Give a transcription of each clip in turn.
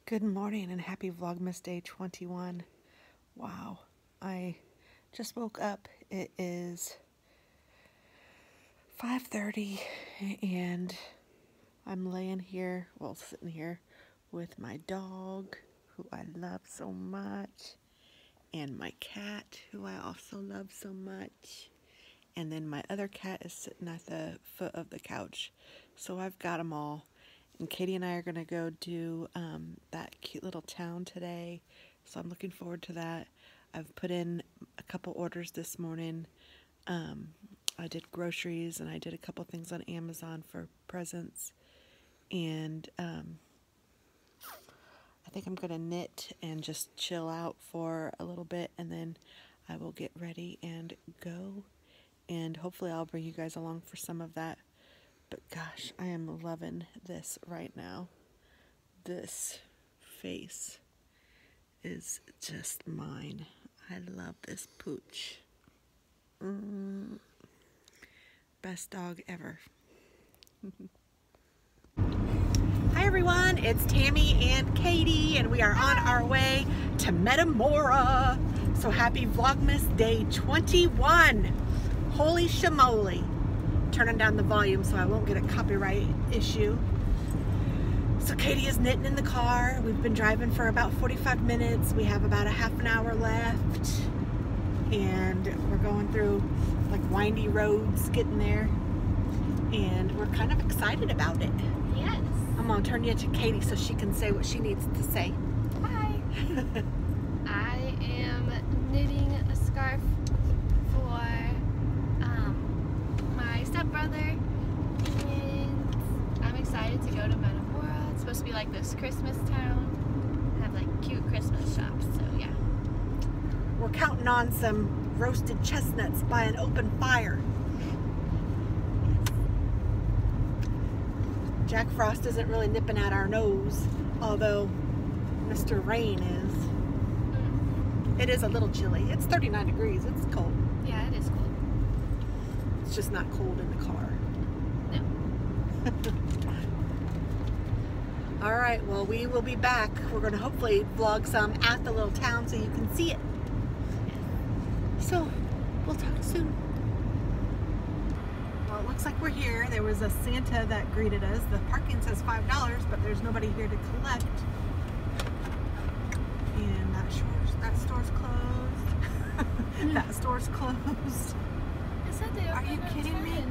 Good morning and happy Vlogmas Day 21. Wow, I just woke up. It is 5:30 and I'm laying here, well, sitting here with my dog, who I love so much, and my cat, who I also love so much. And then my other cat is sitting at the foot of the couch. So I've got them all. And Katie and I are going to go do that cute little town today. So I'm looking forward to that. I've put in a couple orders this morning. I did groceries and I did a couple things on Amazon for presents. And I think I'm going to knit and just chill out for a little bit. And then I will get ready and go. And hopefully I'll bring you guys along for some of that. But gosh, I am loving this right now. This face is just mine. I love this pooch. Best dog ever. Hi everyone, it's Tammy and Katie, and we are on our way to Metamora. So happy Vlogmas Day 21. Holy shamoly. Turning down the volume so I won't get a copyright issue. So Katie is knitting in the car. We've been driving for about 45 minutes. We have about a half an hour left. And we're going through like windy roads getting there. And we're kind of excited about it. Yes. I'm gonna turn you to Katie so she can say what she needs to say. Hi. I am knitting a scarf for my stepbrother, and I'm excited to go to Metamora. It's supposed to be like this Christmas town, have like cute Christmas shops, so yeah. We're counting on some roasted chestnuts by an open fire. Jack Frost isn't really nipping at our nose, although Mr. Rain is. It is a little chilly. It's 39 degrees. It's cold. Yeah, it is cold. It's just not cold in the car. No. All right, well, we will be back. We're going to hopefully vlog some at the little town so you can see it. So, we'll talk soon. Well, it looks like we're here. There was a Santa that greeted us. The parking says $5, but there's nobody here to collect. And that store's closed. That store's closed. It said they Are you kidding me?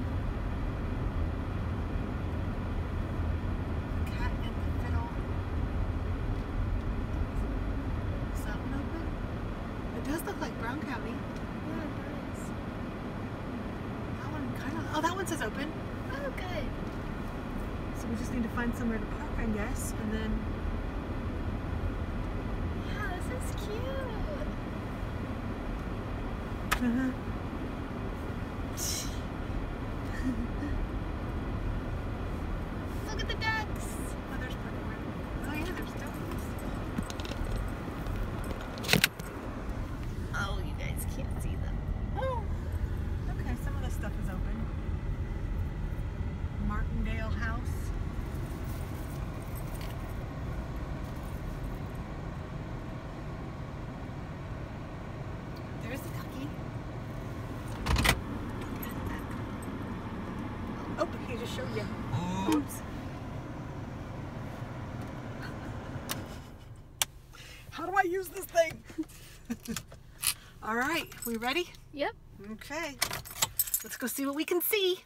Cat and the fiddle. Is that one open? It does look like Brown County. Yeah, it does. That one kind of. Oh, that one says open. Oh, good. So we just need to find somewhere to park, I guess, and then. Yeah, this is cute. Look at the ducks. Oh, there's plenty more. Oh yeah, there's ducks. Oh, you guys can't see them. Oh, okay. Some of the stuff is open. Martindale House. There's the cookie. Oh, he just showed you. Oops. How do I use this thing? All right, we ready? Yep. Okay, let's go see what we can see.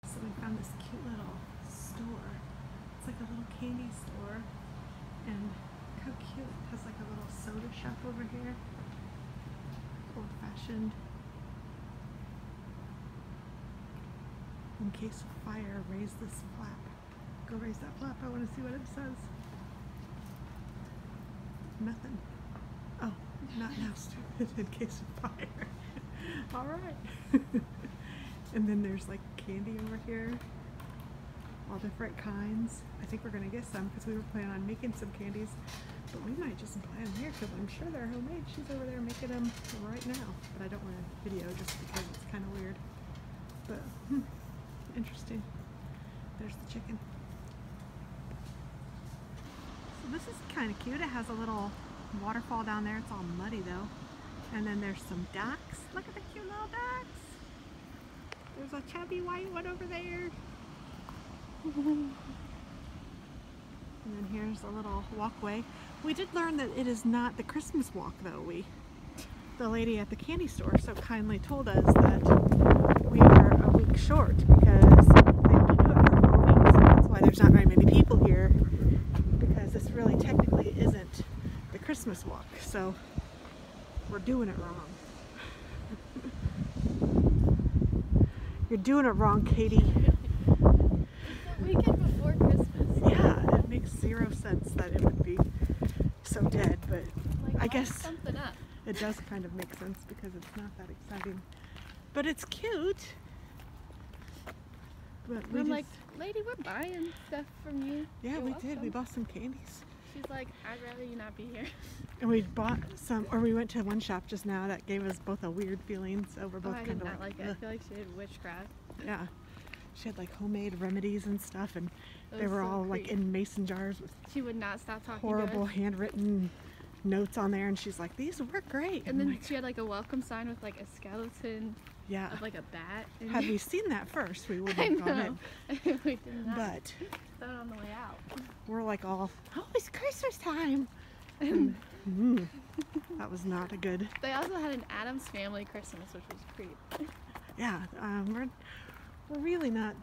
So we found this cute little store. It's like a little candy store. And look how cute. It has like a little soda shop over here. Old-fashioned. In case of fire, raise this flap. Go raise that flap. I want to see what it says. Nothing. Oh, not now, stupid. In case of fire. All right. And then there's like candy over here. All different kinds. I think we're going to get some because we were planning on making some candies. But we might just buy them here because I'm sure they're homemade. She's over there making them right now. But I don't want to video just because it's kind of weird. But Interesting. There's the chicken. So this is kind of cute. It has a little waterfall down there. It's all muddy though. And then there's some ducks. Look at the cute little ducks. There's a chubby white one over there. And then here's a little walkway. We did learn that it is not the Christmas walk though. The lady at the candy store so kindly told us that we are a week short because they only do it for 4 weeks. And that's why there's not very many people here, because this really technically isn't the Christmas walk. So we're doing it wrong. You're doing it wrong, Katie. It's the weekend before Christmas. Yeah, it makes zero sense that it would be so dead, but Like, I guess something up. it does kind of make sense because it's not that exciting. But it's cute. But I'm like, lady, we're buying stuff from you. yeah, You're we welcome. did. We bought some candies. She's like, I'd rather you not be here. And we bought some, or we went to one shop just now that gave us both a weird feeling, so we're both I kind did of not like it. I ugh. feel like she did witchcraft. Yeah. She had like homemade remedies and stuff, and It they was were so all like creepy. in mason jars with She would not stop talking horrible to us. handwritten notes on there, and she's like, these work great. And I'm then like, she had like a welcome sign with like a skeleton yeah. of like a bat. in Had it. we seen that first, we would I have gone know. in. We did not. But Throw it on the way out. we're like all, oh, it's Christmas time. And, that was not a good, They also had an Addams Family Christmas, which was pretty. yeah, we're really not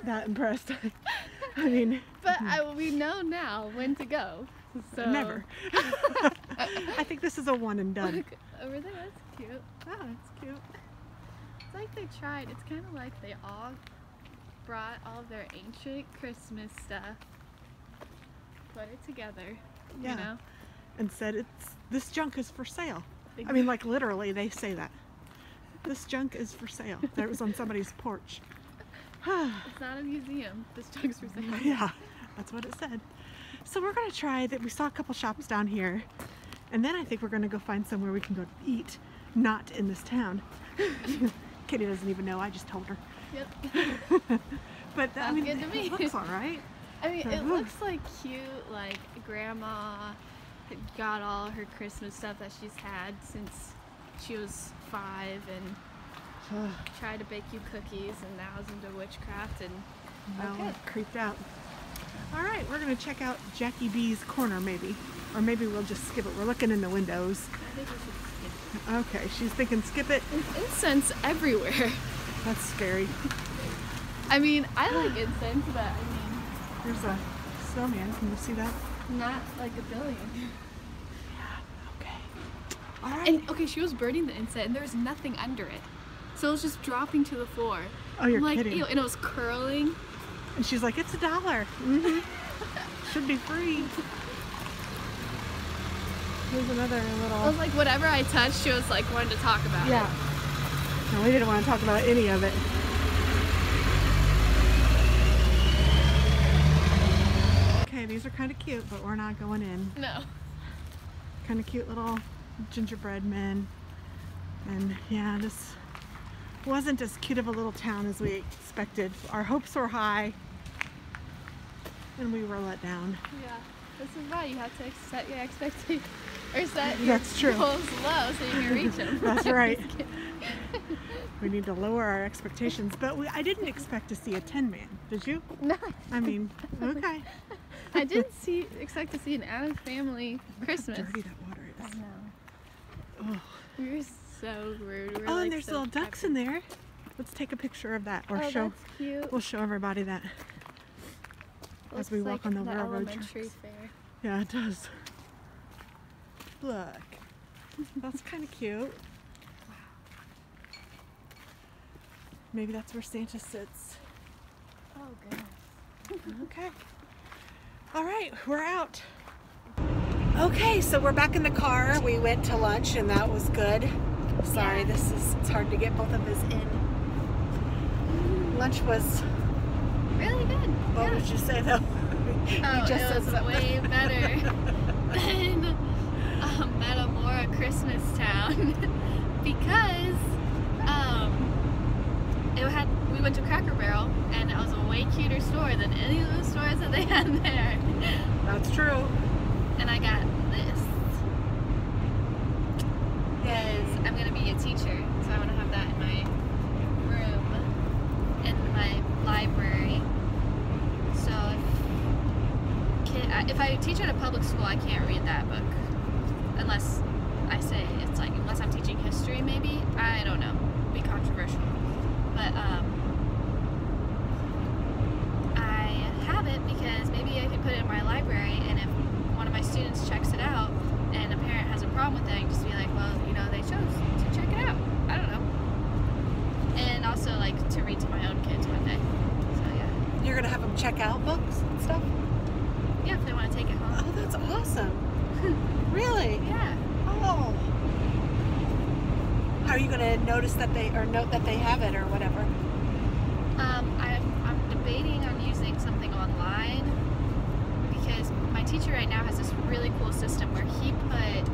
that impressed. I mean, But we know now when to go. So never. I think this is a one and done. Look over there, that's cute. Oh, that's cute. It's like they tried. It's kind of like they all brought all of their ancient Christmas stuff, put it together, Yeah. you know? And said this junk is for sale. I mean, like literally, they say that. This junk is for sale. That was on somebody's porch. It's not a museum. This junk's for sale. Yeah, that's what it said. So we're gonna try that. We saw a couple shops down here, and then I think we're gonna go find somewhere we can go eat, not in this town. Kitty doesn't even know. I just told her. Yep. But I Sounds mean, good to me. it looks all right. I mean, it looks like cute, like Grandma had got all her Christmas stuff that she's had since she was 5 and tried to bake you cookies and now is into witchcraft and Now okay. I'm creeped out. All right, we're gonna check out Jackie B's corner maybe, or maybe we'll just skip it. We're looking in the windows. I think we should skip Okay, she's thinking skip it. it. There's incense everywhere. That's scary. I mean, I like incense, but I mean, There's a snowman. Can you see that? not like a billion. Okay. All right. And okay, she was burning the incense and there was nothing under it. So it was just dropping to the floor. Oh, you're I'm like, kidding. ew, and it was curling. And she's like, it's $1. Mm-hmm. Should be free. Here's another I little. was like, whatever I touched, she was like, wanted to talk about Yeah. it. No, we didn't want to talk about any of it. Okay, these are kind of cute, but we're not going in. No. Kind of cute little gingerbread men. And yeah, this wasn't as cute of a little town as we expected. Our hopes were high, and we were let down. Yeah. This is why you have to set your expectations, or set your That's true. goals low so you can reach them. That's right. We need to lower our expectations, but I didn't expect to see a 10-man. Did you? No. I mean, okay. I didn't expect to see an Addams Family Christmas. Dirty that water I is. know. Oh, We were so rude. We were oh like and there's so little ducks in there. Let's take a picture of that, or Oh, show. that's cute. We'll show everybody that as Looks we walk like on the the railroad elementary tracks. fair. Yeah, it does. Look, that's kind of cute. Maybe that's where Santa sits. Oh goodness. Okay. All right, we're out. Okay, so we're back in the car. We went to lunch and that was good. Sorry, Yeah. it's hard to get both of us in. Lunch was, Really good. what Yeah. would you say though? Oh, just it was said way better than Metamora Christmas Town because it had we went to Cracker Barrel, and it was a way cuter store than any of the stores that they had there. That's true. And I got this because I'm gonna be a teacher, so I want to have that in my room, in my library. So if I teach at a public school, I can't read that book unless I say it's like, unless I'm teaching history, maybe. I don't know. It'd be controversial. But I have it because maybe I could put it in my library, and if one of my students checks it out and a parent has a problem with it, I can just be like, well, you know, they chose to check it out. I don't know. And also like to read to my own kids one day. So yeah. You're gonna have them check out books and stuff? Yeah, if they want to take it home. Oh, that's awesome. Really? Yeah. Oh. How are you gonna notice that they, or note that they have it or whatever? I'm debating on using something online, because my teacher right now has this really cool system where he put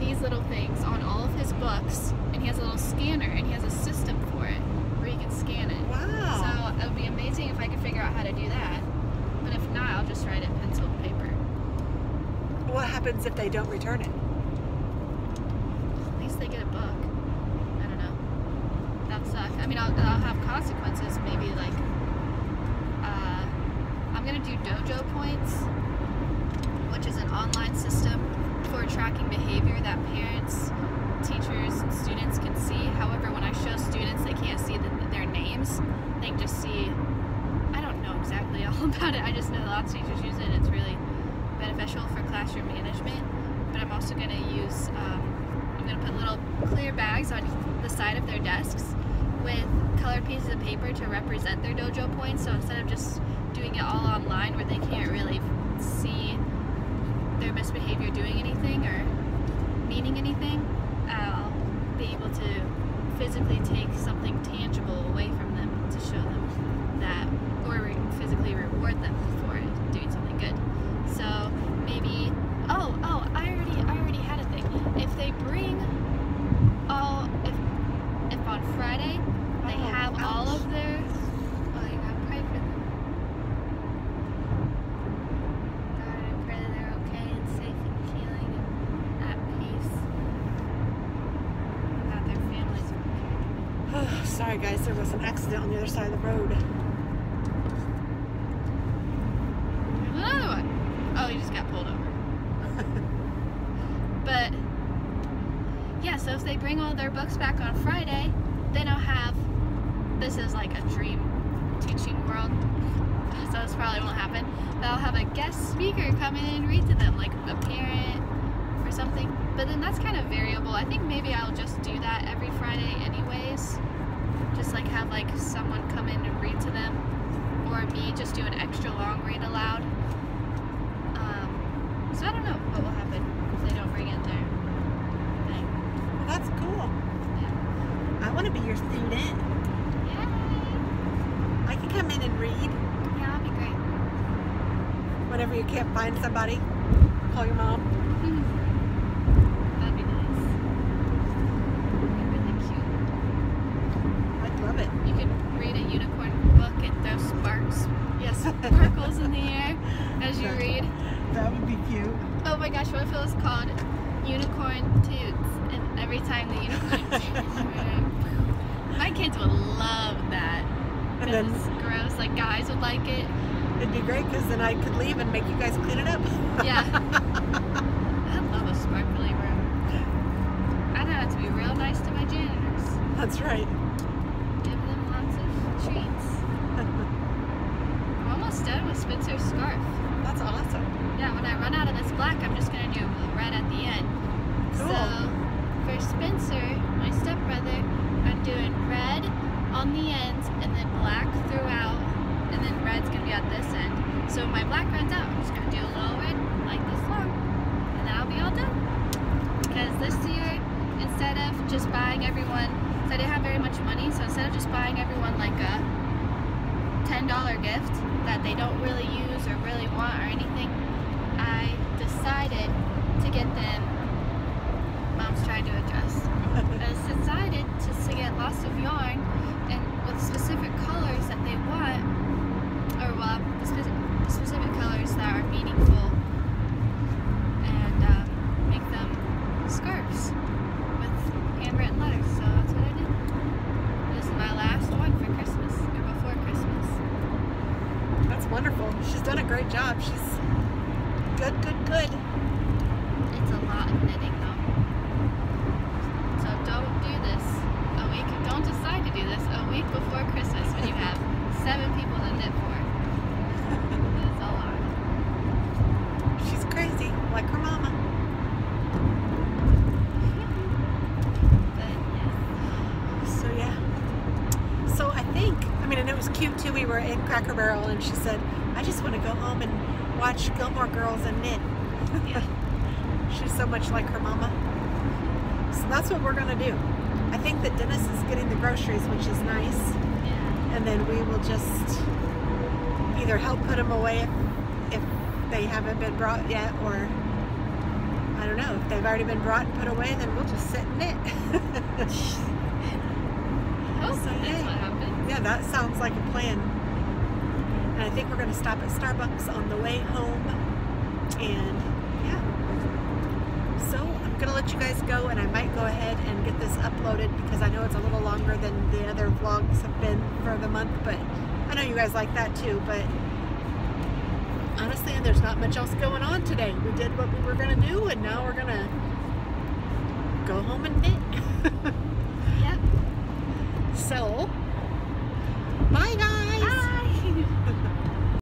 these little things on all of his books, and he has a little scanner, and he has a system for it where you can scan it. Wow. So it would be amazing if I could figure out how to do that. But if not, I'll just write it pencil and paper. What happens if they don't return it? At least they get a book. I don't know. That would suck. I mean, I'll have consequences. Maybe like, I'm gonna do dojo points, which is an online system for tracking behavior that parents, teachers, and students can see. However, when I show students, they can't see their names. They can just see, I don't know exactly all about it. I just know lots of teachers use it, and it's really beneficial for classroom management. But I'm also going to use, I'm going to put little clear bags on the side of their desks with colored pieces of paper to represent their dojo points. So instead of just doing it all online where they can't really see their misbehavior doing anything or meaning anything, I'll be able to physically take something tangible away from them to show them that, or physically reward them for it, doing something good. So maybe, I already had a thing. If they bring if on Friday they have all of their, well, you gotta pray for them. God, I pray that they're okay and safe and healing and at peace. And that their families are okay. Sorry guys, there was an accident on the other side of the road. Another one. Oh, he just got pulled over. But yeah, so if they bring all their books back on Friday, then I'll have, this is like a dream teaching world, so this probably won't happen, but I'll have a guest speaker come in and read to them, like a parent or something. But then that's kind of variable. I think maybe I'll just do that every Friday anyways. Just like have like someone come in and read to them, or me just do an extra long read aloud. So I don't know what will happen if they don't bring in their thing. Well, that's cool. Yeah. I want to be your student. Yay! I can come in and read. Yeah, that'd be great. Whenever you can't find somebody, call your mom. That'd be nice. That'd be really cute. I'd love it. You could read a unicorn book and throw sparks. Yes. Sparkles in the air as you read. That would be cute. Oh my gosh, what if it was called Unicorn Toots? And every time the unicorn toots, my kids would love that. And It then was gross. Like guys would like it. it'd be great because then I could leave and make you guys clean it up. Yeah. I love a sparkly room. I know how to be real nice to my janitors. That's right. Give them lots of treats. I'm almost done with Spencer's scarf. That's awesome. Yeah, when I run out of this black, I'm just going to do red at the end. Cool. So, for Spencer, my stepbrother, I'm doing red on the ends and then black throughout, and then red's going to be at this end. So when my black runs out, I'm just going to do a little red like this long, and then I'll be all done. Because this year, instead of just buying everyone, so I didn't have very much money, so instead of just buying everyone like a $10 gift that they don't really use or really want or anything, I decided to get them mom's trying to adjust. Has decided to get lots of yarn and with specific colors that they want, or well, the specific colors that are meaningful, and make them scarves with handwritten letters. So that's what I did. This is my last one for Christmas, or before Christmas. That's wonderful. She's done a great job. She's good. It's a lot of knitting though. So don't do this a week. Don't decide to do this a week before Christmas when you have 7 people to knit for. It's a lot. She's crazy, like her mama. But yes. So yeah. So I think, and it was cute too. We were in Cracker Barrel and she said, I just want to go home and watch Gilmore Girls and knit. Yeah. She's so much like her mama. So that's what we're going to do. I think that Dennis is getting the groceries, which is nice. Yeah. And then we will just either help put them away if they haven't been brought yet, or I don't know, if they've already been brought and put away, then we'll just sit and knit. Oh, So, that's yay. what happened. Yeah, that sounds like a plan. And I think we're going to stop at Starbucks on the way home. And yeah. So I'm going to let you guys go, and I might go ahead and get this uploaded because I know it's a little longer than the other vlogs have been for the month, but I know you guys like that too. But honestly, there's not much else going on today. We did what we were going to do, and now we're going to go home and knit. Yep. So, bye guys!